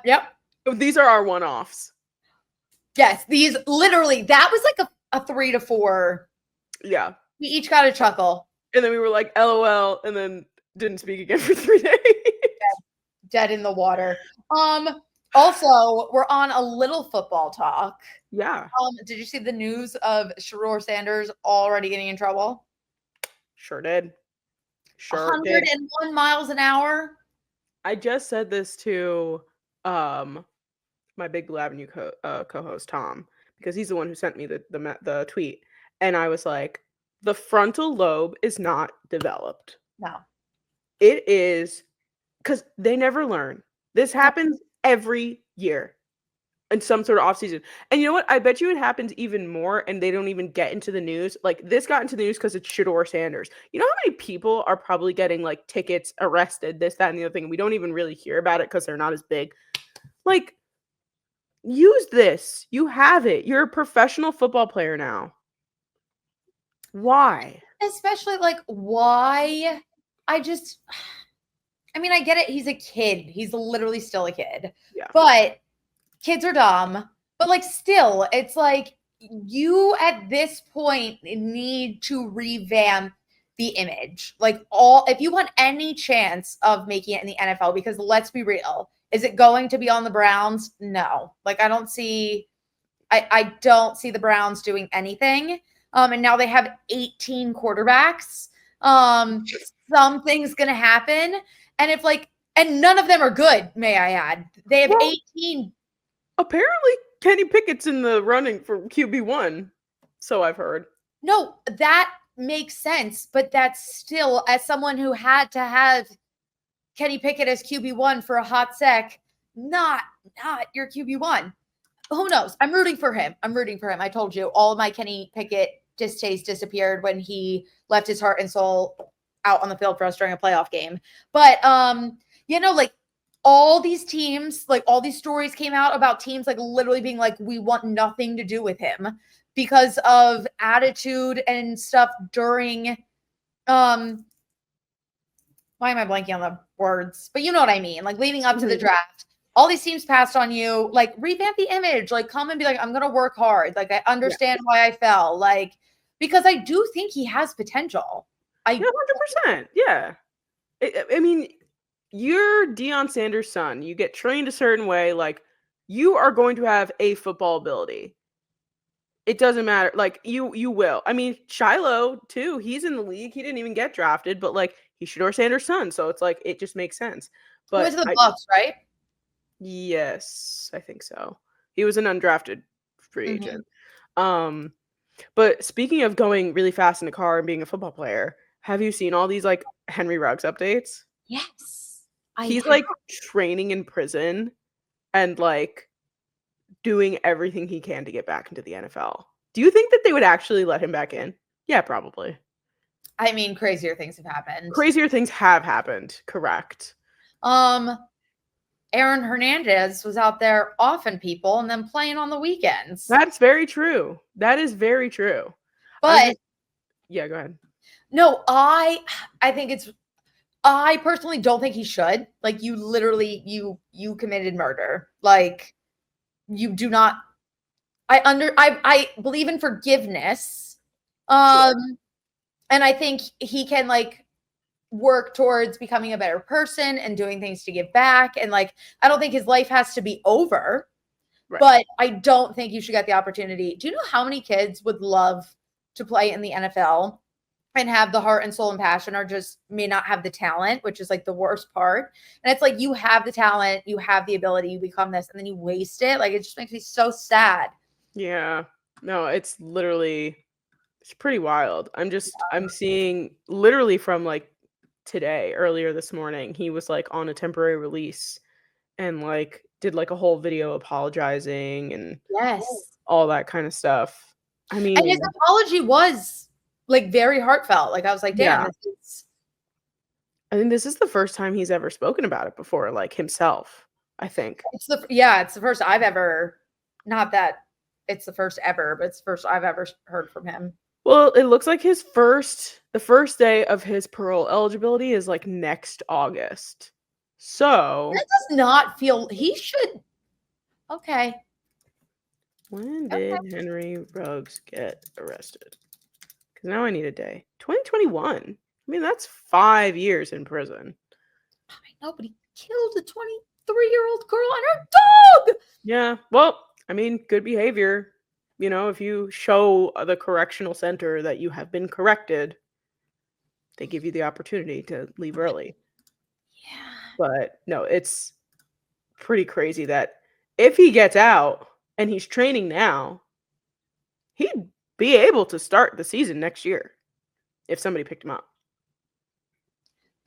Yep. These are our one-offs. Yes, these literally, that was like a 3 to 4. Yeah. We each got a chuckle. And then we were like, LOL, and then didn't speak again for 3 days. Dead in the water. Also, we're on a little football talk. Yeah. Did you see the news of Shedeur Sanders already getting in trouble? Sure did. 101 miles an hour. I just said this to my Big Blue Avenue co-host Tom, because he's the one who sent me the tweet, and I was like, the frontal lobe is not developed. No. It is, because they never learn. This happens every year in some sort of off season. And you know what? I bet you it happens even more and they don't even get into the news. Like, this got into the news because it's Shedeur Sanders. You know how many people are probably getting like tickets, arrested, this, that, and the other thing, and we don't even really hear about it because they're not as big. Like, use this. You have it. You're a professional football player now. Why? Especially like, why? I mean, I get it. He's a kid. He's literally still a kid. Yeah. But kids are dumb. But like, still, it's like you at this point need to revamp the image. Like, if you want any chance of making it in the NFL, because let's be real, is it going to be on the Browns? No. Like, I don't see the Browns doing anything. And now they have 18 quarterbacks. Something's gonna happen. And and none of them are good, may I add. They have 18. Apparently, Kenny Pickett's in the running for QB1. So I've heard. No, that makes sense. But that's still, as someone who had to have Kenny Pickett as QB1 for a hot sec, not your QB1. Who knows? I'm rooting for him. I told you, all of my Kenny Pickett distaste disappeared when he left his heart and soul out on the field for us during a playoff game. But, like all these teams, like all these stories came out about teams like literally being like, we want nothing to do with him because of attitude and stuff during, why am I blanking on the words? But you know what I mean? Like leading up to the draft. All these teams passed on you, like revamp the image, like come and be like, I'm going to work hard. Like, I understand why I fell. Like, because I do think he has potential. 100%. Yeah. I mean, you're Deion Sanders' son. You get trained a certain way. Like, you are going to have a football ability. It doesn't matter. Like you will. I mean, Shiloh too. He's in the league. He didn't even get drafted, but like he's Shedeur Sanders' son, so it's like it just makes sense. He went But to the Bucks, right? yes, I think so. He was an undrafted free Mhm. agent. But speaking of going really fast in the car and being a football player, have you seen all these like Henry Ruggs updates? Yes. He's like training in prison and like doing everything he can to get back into the NFL. Do you think that they would actually let him back in? Yeah, probably. I mean, crazier things have happened. Crazier things have happened. Correct. Aaron Hernandez was out there offing people and then playing on the weekends. That's very true. That is very true. But yeah, go ahead. No, I think I personally don't think he should. Like you literally you committed murder. Like you do not I believe in forgiveness. Sure. And I think he can like work towards becoming a better person and doing things to give back. And like, I don't think his life has to be over, Right. but I don't think you should get the opportunity. Do you know how many kids would love to play in the NFL and have the heart and soul and passion, or just may not have the talent, which is like the worst part? And it's like, you have the talent, you have the ability, you become this, and then you waste it. Like, it just makes me so sad. Yeah. No, it's pretty wild. I'm seeing literally from like today, earlier this morning, he was like on a temporary release and like did like a whole video apologizing and Yes. all that kind of stuff. I mean, and his apology was like very heartfelt. Like I was like, damn, I think this is the first time he's ever spoken about it before, like himself, I think. It's the first I've ever, not that it's the first ever, but it's the first I've ever heard from him. Well, it looks like the first day of his parole eligibility is like next August. So that does not feel, he should. Okay. When did Henry Ruggs get arrested? Because now I need a day. 2021. I mean, that's 5 years in prison. I know, but he killed a 23-year-old girl and her dog. Yeah. Well, I mean, good behavior. You know, if you show the correctional center that you have been corrected, they give you the opportunity to leave early. Yeah. But no, it's pretty crazy that if he gets out and he's training now, he'd be able to start the season next year if somebody picked him up.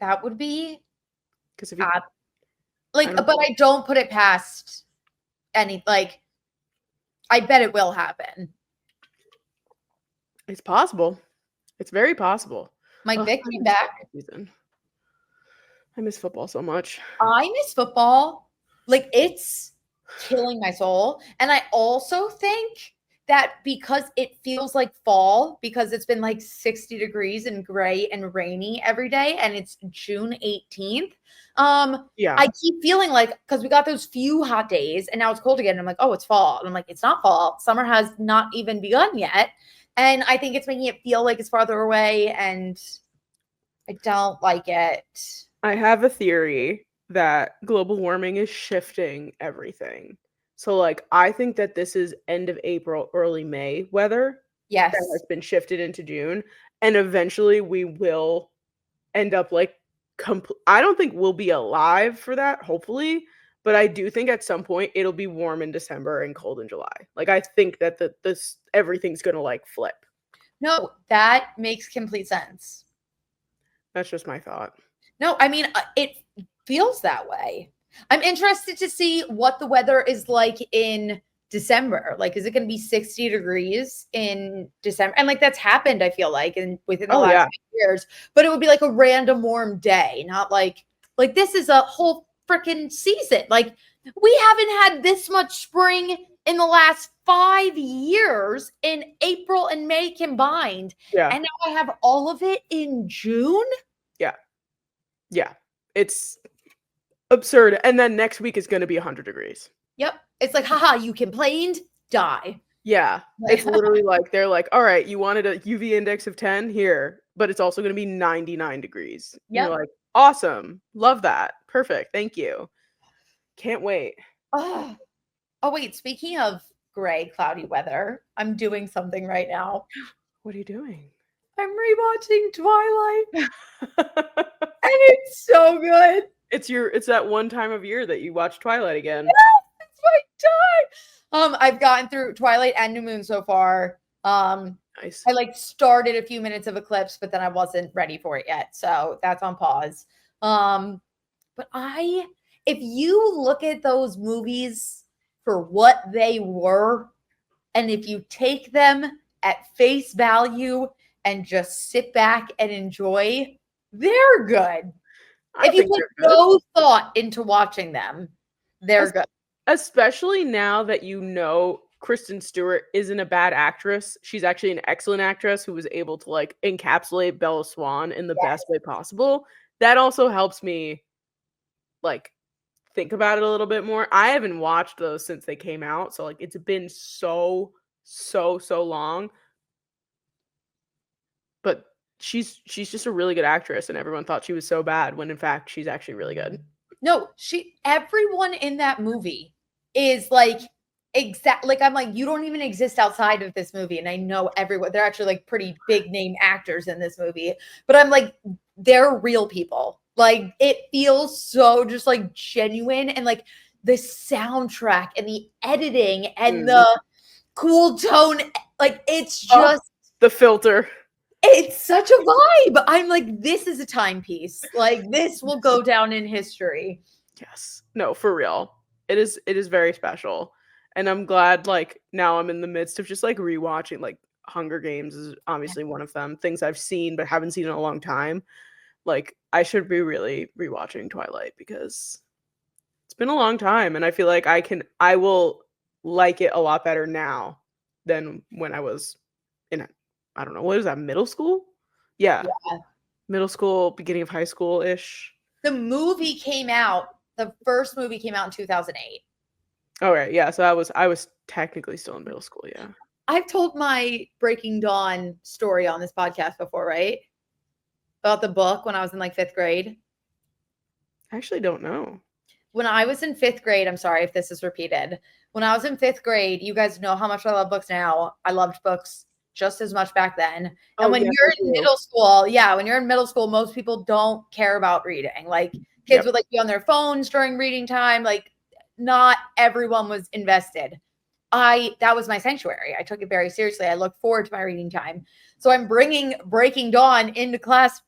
That would be Because if but I don't put it past any, like, I bet it will happen. It's possible. It's very possible. Mike Vick came back. I miss football so much. I miss football. Like, it's killing my soul. And I also think that because it feels like fall, because it's been like 60 degrees and gray and rainy every day, and it's June 18th. Yeah. I keep feeling like, because we got those few hot days and now it's cold again. And I'm like, oh, it's fall. And I'm like, it's not fall. Summer has not even begun yet. And I think it's making it feel like it's farther away, and I don't like it. I have a theory that global warming is shifting everything. So, like, I think that this is end of April, early May weather. Yes. That has been shifted into June. And eventually we will end up, like, I don't think we'll be alive for that, hopefully. But I do think at some point it'll be warm in December and cold in July. Like, I think that this everything's going to, like, flip. No, that makes complete sense. That's just my thought. No, I mean, it feels that way. I'm interested to see what the weather is like in December. Like, is it going to be 60 degrees in December? And like, that's happened, I feel like, within the last few years. But it would be like a random warm day, not like this is a whole freaking season. Like, we haven't had this much spring in the last 5 years in April and May combined. Yeah. And now I have all of it in June. Yeah. Yeah. It's absurd. And then next week is going to be 100 degrees. Yep. It's like, haha, you complained, die. Yeah. It's literally like, they're like, all right, you wanted a UV index of 10 here, but it's also going to be 99 degrees. Yep. You're like, awesome. Love that. Perfect. Thank you. Can't wait. Oh, wait. Speaking of gray, cloudy weather. I'm doing something right now. What are you doing? I'm rewatching Twilight. And it's so good. It's that one time of year that you watch Twilight again. Yes, it's my time. I've gotten through Twilight and New Moon so far. Nice. I like started a few minutes of Eclipse, but then I wasn't ready for it yet. So that's on pause. But if you look at those movies for what they were, and if you take them at face value and just sit back and enjoy, they're good. If you put no thought into watching them, they're good. Especially now that you know Kristen Stewart isn't a bad actress. She's actually an excellent actress who was able to like encapsulate Bella Swan in the best way possible. That also helps me like think about it a little bit more. I haven't watched those since they came out, so like it's been so long. But she's just a really good actress, and everyone thought she was so bad when in fact she's actually really good. No, everyone in that movie is like I'm like, you don't even exist outside of this movie. And I know everyone, they're actually like pretty big name actors in this movie, but I'm like, they're real people. Like it feels so just like genuine, and like the soundtrack and the editing and the cool tone, like it's just the filter. It's such a vibe. I'm like, this is a timepiece. Like this will go down in history. Yes. No, for real. It is very special. And I'm glad like now I'm in the midst of just like rewatching, like Hunger Games is obviously one of them. Things I've seen but haven't seen in a long time. Like I should be really rewatching Twilight because it's been a long time, and I feel like I will like it a lot better now than when I was in I don't know, what is that, middle school? Yeah. Middle school, beginning of high school-ish. The first movie came out in 2008. All right, yeah, so I was technically still in middle school, yeah. I've told my Breaking Dawn story on this podcast before, right? About the book when I was in like 5th grade. I actually don't know. When I was in 5th grade, I'm sorry if this is repeated. When I was in 5th grade, you guys know how much I love books now. I loved books just as much back then. And when you're in middle school, most people don't care about reading. Like kids would like be on their phones during reading time. Like not everyone was invested. That was my sanctuary. I took it very seriously. I looked forward to my reading time. So I'm bringing Breaking Dawn into class.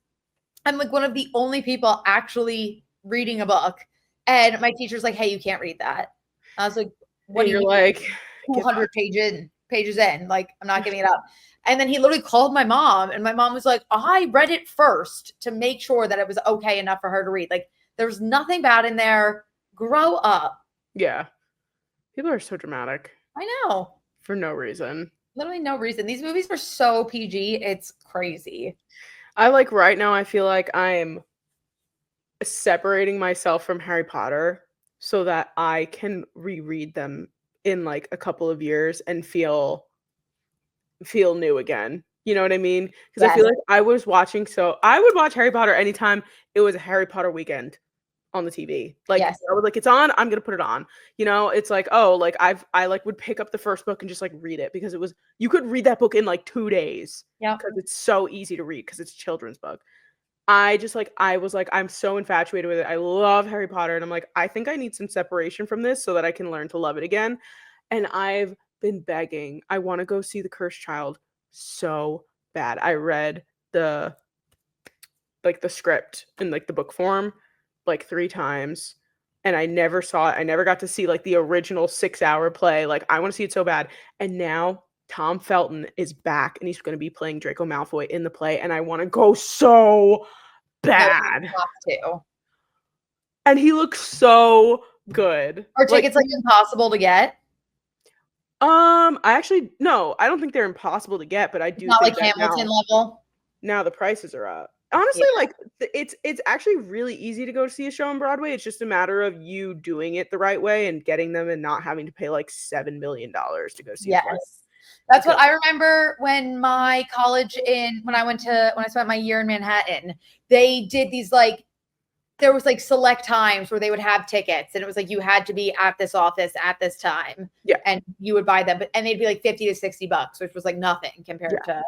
I'm like one of the only people actually reading a book. And my teacher's like, hey, you can't read that. I was like, what do you mean? Like 200 pages in, like I'm not giving it up. And then he literally called my mom, and my mom was like, I read it first to make sure that it was okay enough for her to read. Like there's nothing bad in there. Grow up. Yeah. People are so dramatic. I know. For no reason. Literally no reason. These movies are so PG. It's crazy. I like right now, I feel like I'm separating myself from Harry Potter so that I can reread them in like a couple of years and feel new again. You know what I mean? Because I feel like I would watch Harry Potter anytime it was a Harry Potter weekend on the TV. Like I was like, it's on, I'm gonna put it on. You know, it's like, oh, like I like would pick up the first book and just like read it because you could read that book in like 2 days. Yeah. Because it's so easy to read because it's a children's book. I was like, I'm so infatuated with it. I love Harry Potter. And I'm like, I think I need some separation from this so that I can learn to love it again. And I've been begging. I want to go see The Cursed Child so bad. I read the script in like the book form like 3 times. And I never saw it. I never got to see like the original 6-hour play. Like I want to see it so bad. And now Tom Felton is back and he's going to be playing Draco Malfoy in the play, and I want to go so bad. And he looks so good. Are tickets like impossible to get? I don't think they're impossible to get, but I do not think like Hamilton level. Now the prices are up. Honestly, like it's actually really easy to go see a show on Broadway. It's just a matter of you doing it the right way and getting them and not having to pay like $7 million to go see. Yes. That's what I remember when my college when I spent my year in Manhattan, they did these like there was like select times where they would have tickets and it was like you had to be at this office at this time. Yeah. And you would buy them, and they'd be like $50 to $60, which was like nothing compared to.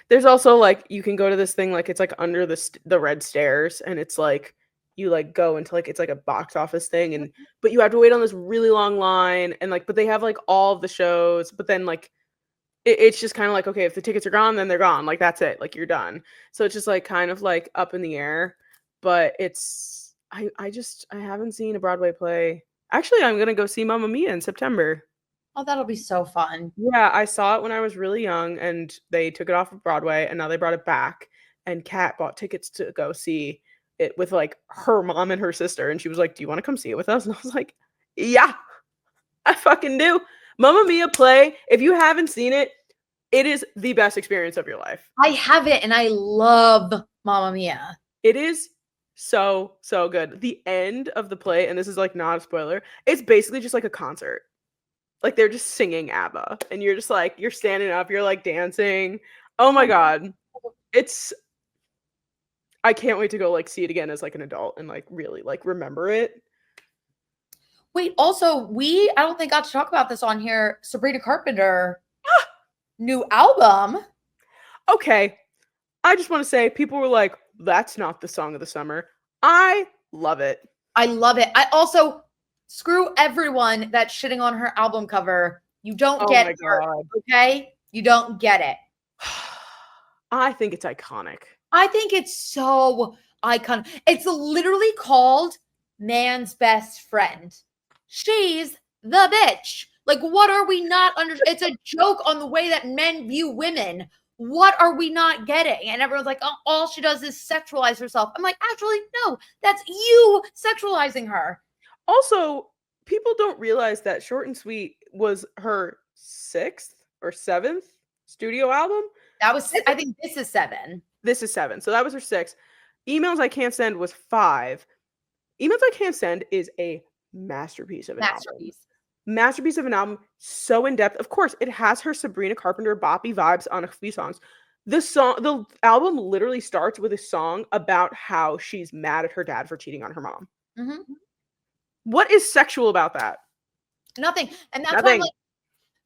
There's also like you can go to this thing like it's like under the red stairs, and it's like you like go into like it's like a box office thing, and but you have to wait on this really long line, and like but they have like all of the shows, but then like it's just kind of like, okay, if the tickets are gone, then they're gone, like that's it, like you're done. So it's just like kind of like up in the air. But it's I haven't seen a Broadway play. Actually, I'm gonna go see Mamma Mia in September. Oh, that'll be so fun. Yeah, I saw it when I was really young, and they took it off of Broadway, and now they brought it back. And Kat bought tickets to go see it with like her mom and her sister, and she was like, "Do you want to come see it with us?" And I was like, "Yeah, I fucking do." Mamma Mia play. If you haven't seen it, it is the best experience of your life. I have it, and I love Mamma Mia. It is so good. The end of the play, and this is like not a spoiler, it's basically just like a concert. Like they're just singing ABBA, and you're just like you're standing up, you're like dancing. Oh my god. I can't wait to go like see it again as like an adult and like really like remember it. Wait, also I don't think got to talk about this on here. Sabrina Carpenter new album. Okay. I just want to say people were like, that's not the song of the summer. I love it. I love it. I also screw everyone that's shitting on her album cover. You don't get it, okay? You don't get it. I think it's iconic. I think it's so iconic. It's literally called Man's Best Friend. She's the bitch. Like, what are we not under? It's a joke on the way that men view women. What are we not getting? And everyone's like, oh, all she does is sexualize herself. I'm like, actually, no, that's you sexualizing her. Also, people don't realize that Short and Sweet was her 6th or 7th studio album. That was, I think this is 7. This is 7. So that was her 6th. Emails I Can't Send was 5. Emails I Can't Send is a masterpiece of an album. Masterpiece of an album, so in depth. Of course, it has her Sabrina Carpenter boppy vibes on a few songs. The album literally starts with a song about how she's mad at her dad for cheating on her mom. Mm-hmm. What is sexual about that? Nothing. And that's why I'm like,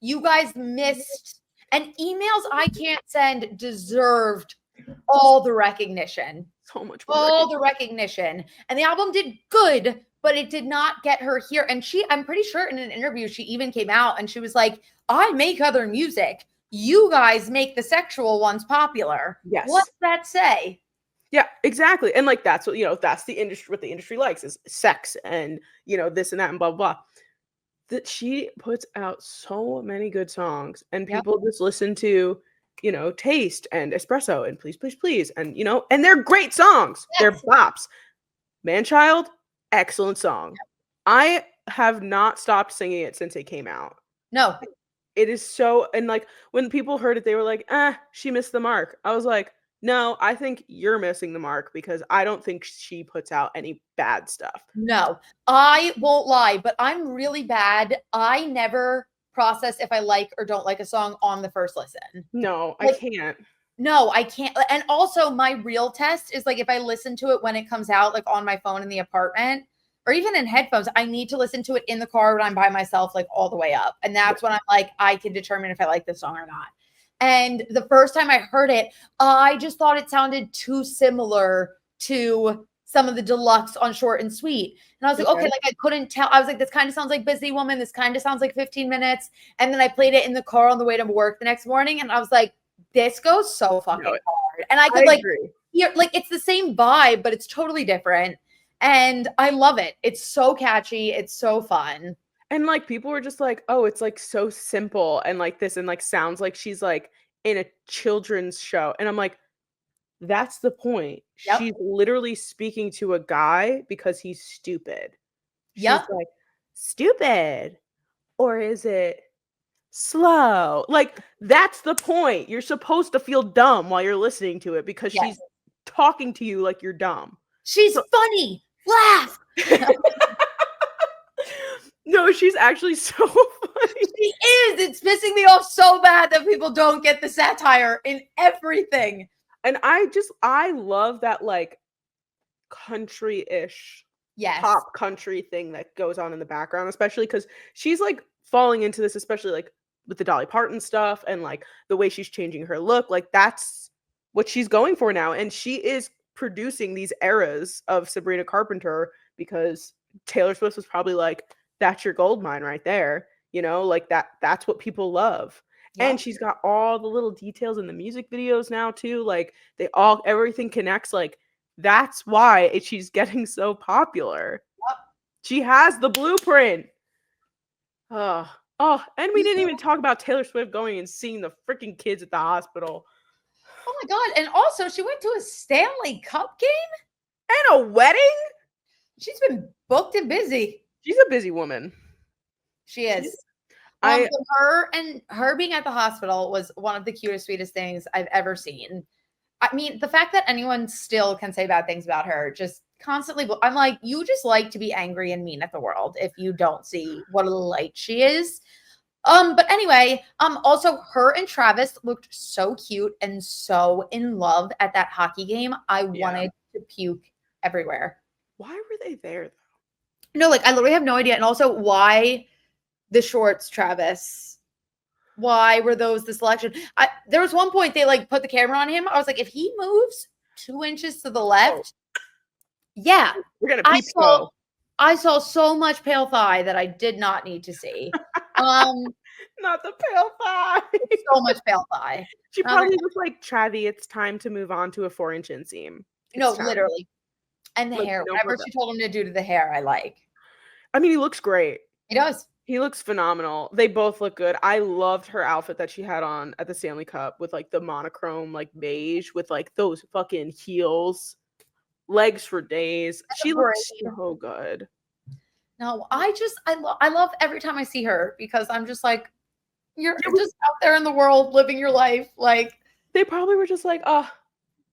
you guys missed. And Emails I Can't Send deserved all the recognition. So much more. All the recognition. And the album did good, but it did not get her here. And I'm pretty sure in an interview, she even came out and she was like, I make other music. You guys make the sexual ones popular. Yes. What's that say? Yeah, exactly. And like, that's what, that's the industry, what the industry likes is sex and, this and that and blah, blah, blah. That she puts out so many good songs and people just listen to, Taste and Espresso and Please, Please, Please. And, and they're great songs. Yes. They're bops. Man-Child, excellent song. Yep. I have not stopped singing it since it came out. No. It is so, and like when people heard it, they were like, she missed the mark. I was like, no, I think you're missing the mark because I don't think she puts out any bad stuff. No, I won't lie, but I'm really bad. I never process if I like or don't like a song on the first listen. No, I can't. No, I can't. And also my real test is like if I listen to it when it comes out, like on my phone in the apartment or even in headphones, I need to listen to it in the car when I'm by myself, like all the way up. And that's when I'm like, I can determine if I like this song or not. And the first time I heard it, I just thought it sounded too similar to some of the deluxe on Short and Sweet. And I was like, okay, like I couldn't tell. I was like, this kind of sounds like Busy Woman. This kind of sounds like 15 Minutes. And then I played it in the car on the way to work the next morning. And I was like, this goes so fucking hard. And I could hear, like, it's the same vibe, but it's totally different. And I love it. It's so catchy. It's so fun. And like people were just like, oh, it's like so simple and like this and like sounds like she's like in a children's show. And I'm like, that's the point. Yep. She's literally speaking to a guy because he's stupid. She's like, stupid. Or is it slow? Like, that's the point. You're supposed to feel dumb while you're listening to it because she's talking to you like you're dumb. She's funny. Laugh. No, she's actually so funny. She is. It's pissing me off so bad that people don't get the satire in everything. And I love that like country-ish, Yes. pop country thing that goes on in the background, especially because she's like falling into this, especially like with the Dolly Parton stuff and like the way she's changing her look. Like that's what she's going for now. And she is producing these eras of Sabrina Carpenter because Taylor Swift was probably like, that's your gold mine right there. You know, like that's what people love. Yep. And she's got all the little details in the music videos now too. Like everything connects. Like that's why she's getting so popular. Yep. She has the blueprint. Oh, and we didn't even talk about Taylor Swift going and seeing the freaking kids at the hospital. Oh my God. And also she went to a Stanley Cup game and a wedding. She's been booked and busy. She's a busy woman. She is. Her being at the hospital was one of the cutest, sweetest things I've ever seen. I mean, the fact that anyone still can say bad things about her, just constantly, I'm like, you just like to be angry and mean at the world if you don't see what a light she is. But anyway, also her and Travis looked so cute and so in love at that hockey game. I wanted to puke everywhere. Why were they there though? No, like I literally have no idea. And also why the shorts, Travis? Why were those the selection? There was one point they like put the camera on him. I was like, if he moves 2 inches to the left, yeah, we're gonna peep show. I saw so much pale thigh that I did not need to see. Not the pale thigh. So much pale thigh. She probably was like, Travi, it's time to move on to a 4-inch inseam. No, literally. And the hair, whatever she told him to do to the hair, I like. I mean, he looks great. He does. He looks phenomenal. They both look good. I loved her outfit that she had on at the Stanley Cup with like the monochrome, like beige with like those fucking heels, legs for days. She looks so good. No, I love every time I see her because I'm just like, you're just out there in the world living your life. Like they probably were just like, oh,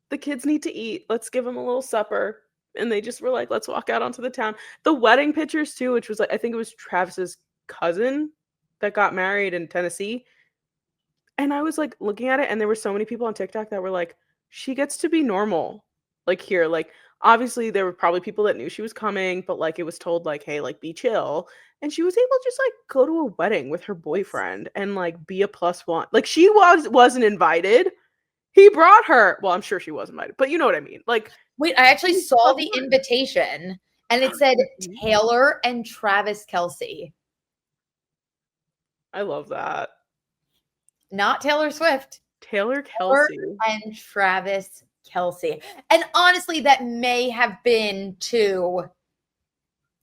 the kids need to eat. Let's give them a little supper. And they just were like, let's walk out onto the town. The wedding pictures too, which was like, I think it was Travis's cousin that got married in Tennessee. And I was like looking at it and there were so many people on TikTok that were like, she gets to be normal. Like here, like obviously there were probably people that knew she was coming, but like it was told like, hey, like be chill. And she was able to just like go to a wedding with her boyfriend and like be a +1. Like she wasn't invited. He brought her. Well, I'm sure she was invited, but you know what I mean. Like, wait, I actually saw the invitation and it said Taylor and Travis Kelce. I love that. Not Taylor Swift. Taylor Kelce. And Travis Kelce. And honestly, that may have been to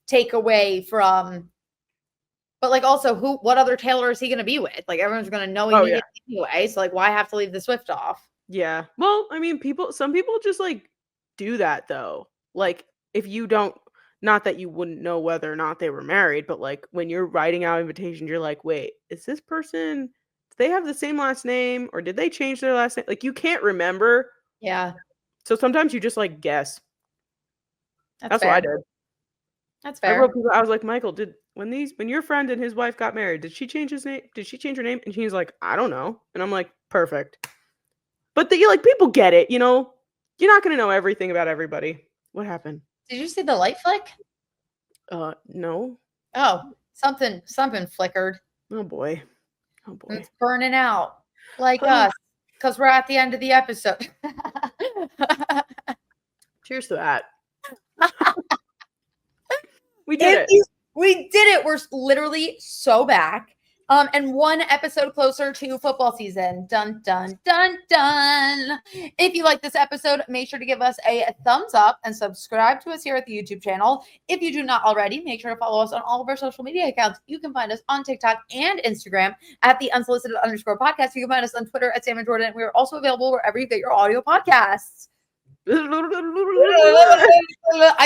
take away from, but like also what other Taylor is he going to be with? Like everyone's going to know anyway. So like, why have to leave the Swift off? Yeah. Well, I mean, some people just like do that though. Like if you don't, not that you wouldn't know whether or not they were married, but like when you're writing out invitations, you're like, wait, is this person, do they have the same last name or did they change their last name? Like you can't remember. Yeah. So sometimes you just like guess. That's fair. what I did. That's fair. I was like, Michael, when your friend and his wife got married, did she change his name? Did she change her name? And he's like, I don't know. And I'm like, perfect. But like people get it, you know. You're not gonna know everything about everybody. What happened? Did you see the light flick? No. Oh, something flickered. Oh boy. It's burning out like us because we're at the end of the episode. Cheers to that. We did it. We did it. We're literally so back. And one episode closer to football season. Dun, dun, dun, dun. If you like this episode, make sure to give us a thumbs up and subscribe to us here at the YouTube channel. If you do not already, make sure to follow us on all of our social media accounts. You can find us on TikTok and Instagram at the Unsolicited_podcast. You can find us on Twitter at Sam and Jordyn. We are also available wherever you get your audio podcasts. I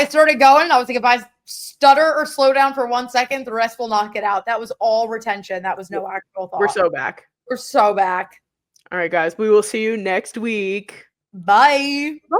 started going. I was like, if I stutter or slow down for 1 second, the rest will knock it out. That was all retention. That was no actual thought. We're so back. We're so back. All right, guys. We will see you next week. Bye. Bye.